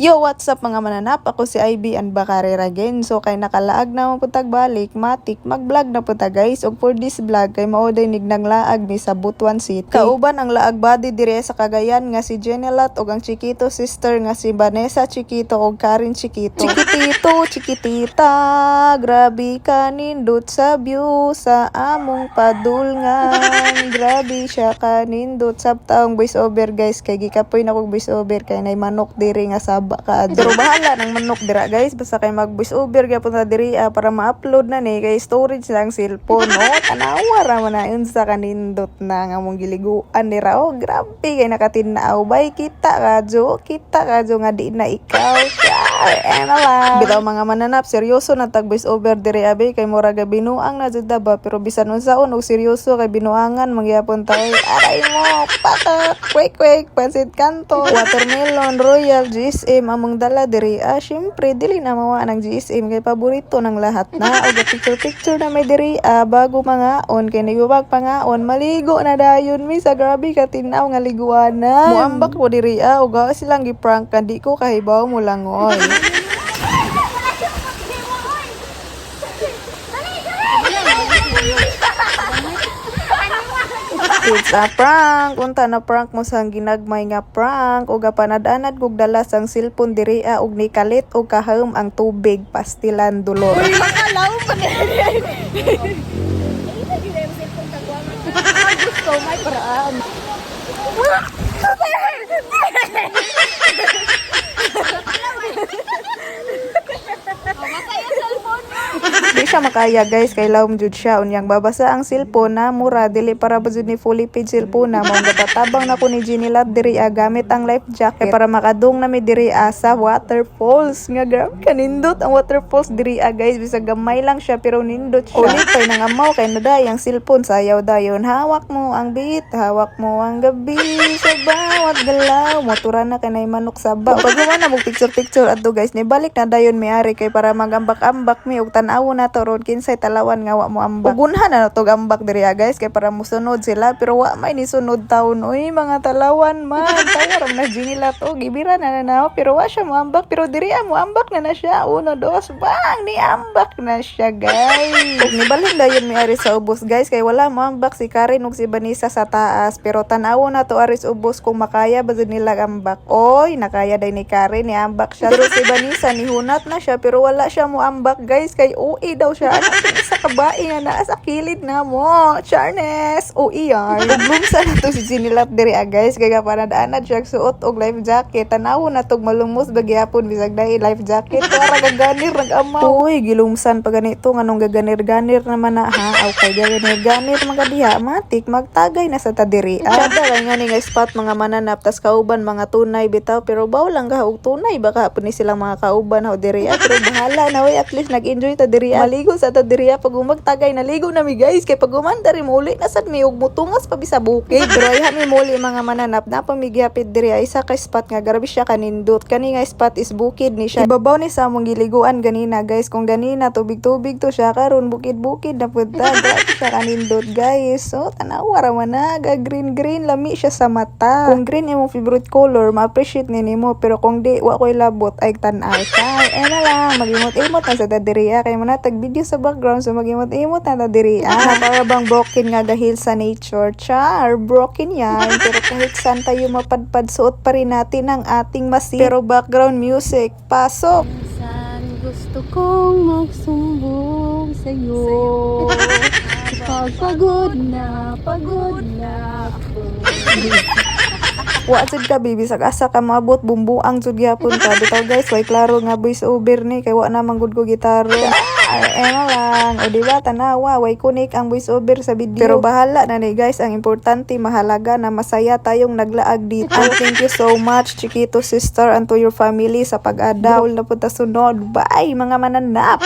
Yo, what's up mga mananap? Ako si Ivy and Bakari again. So kay nakalaag na mo putag balik, matik mag-vlog na puta guys. Og for this vlog kay maoday nignang laag mi sa Butuan City. Kauban ang laag body dire sa Cagayan nga si Jenelat og ang Chiquito sister nga si Vanessa Chiquito og Karen Chiquito. Chiquitito, chiquitita, grabe ka nindot sa view sa among padulngan. Grabe siya ka nindot sa taong voice over guys. Kay gikapoy na kog voice over kay nay manok dire nga sa baka. Pero bahala ng manok dira guys, basta kay mag voice over gyapon ta diri para ma-upload na ni kay storage lang cellphone no. Tanawa ra man na yun sa kanindot na nga mong giliguan dira. Oh grabe kay nakatinaw bay kita kadyo nga di na ikaw. Bitaw mga mananap, seryoso na tag voice over diri abi kay mura ga binuang na jud ba, pero bisan unsaon og seryoso kay binuangan mangyapon tay aray mo patak kwek pansit kanto watermelon royal GSM among dala diri. Syempre dili na mawa ng GSM kay paborito ng lahat na og picture na may diri bago mangaon kay nagubag pangaon maligo na dayon mi sa grabe ka tinaw nga liguanan. Muambak ko diri og silang gi-prank kandi ko kahibaw mo langoy. It's a prank. Unta na prank mo sang ginagmay nga prank og panad-anad kog dala sang cellphone diri og ni kalit og kaham ang tubig pastilan dulor. Uy, makalaw pa ni. Gusto may paraan. Di siya makaya guys kay lawom jud siya unyang babasa ang cellphone na mura dili para ba jud ni fully paid cellphone na mao gatabang na ko ni Jenelat diri gamit ang life jacket para makadung na mi diri sa waterfalls nga grabe kanindot ang waterfalls diri guys bisag gamay lang siya pero nindot siya. Ulit pay nangamaw kay naday ang cellphone sayaw dayon hawak mo ang beat hawak mo ang gabi sa bawat galaw motura na kanay manok sa ba. Pag na mo picture adto guys ni balik na dayon mi ari kay para magambak-ambak mi og tan-aw na to ron kinsay talawan nga wa mo ambak. Ugunhan na to ambak diri guys kay para musunod sila pero wa may ni sunod taon. Uy mga talawan man tayo na Jenelat og gibira na nanaw pero wa siya mo ambak pero diri mo ambak na siya 1 2 bang ni ambak na siya guys. Ug nibalhin dayon mi ari sa ubos guys kay wala mo ambak si Karen ug si Vanessa sa taas pero tan-aw na to ari sa ubos kung makaya ba jud nila ambak. Oy nakaya day ni Karen ni ambak siya pero si Vanessa ni hunat na siya pero wala siya mo ambak guys kay UI daw siya. Ano sa kabae nga naa sa kilid na mo. Charnes. UI yan. Lumsa na to si Jenelat diri guys. Kaya panadaanan siya suot og life jacket. Tanaw na tog malumos bagyapon bisag dai life jacket. Para gaganir nag-amaw. Uy, gilumsan pa ganito nganong gaganir-ganir naman na ha. Okay, gaganir-ganir mga diha. Matik magtagay na sa tadiri. Sada lang nga ni nga spot mga mananap tas kauban mga tunay bitaw pero baw lang ga og tunay baka hapon ni silang mga kauban ho diri. Pero bahala na way at least nag-enjoy ta diri. Maligo sa ta diri pag umagtagay naligo na mi guys kay pag umandari muli nasad mi og mutungas pa bisa bukid. Pero ay mi muli mga mananap na pamigyapit diri isa ka spot nga grabe siya kanindot. Kani nga spot is bukid ni siya. Ibabaw ni sa among giliguan ganina guys kung ganina tubig-tubig to siya karon bukid-bukid na punta. Grabe siya kanindot guys. So tanawa ra man na green lami siya sa mata. Kung green imong favorite color ma-appreciate ni nimo pero kung di wa koy labot ay tan-aw kay na lang magimot-imot na sa diri kay man tag video sa background so magimot-imot na diri para bang broken nga dahil sa nature char broken yan pero kahit saan tayo mapadpad suot pa rin natin ang ating masin pero background music pasok. Minsan gusto kong magsumbong sa'yo kapag pagod na ako. Wa jud ka bibi sa asa ka maabot bumbuang jud gyapon ka bitaw guys way klaro nga voice over ni kay wa na manggud ko gitaro. Ay lang o diba tanawa way kunik ang voice over sa video pero bahala na ni guys ang importante mahalaga na masaya tayong naglaag dito. And thank you so much Chiquito sister and to your family sa pag-adaw na punta sunod. Bye mga mananap.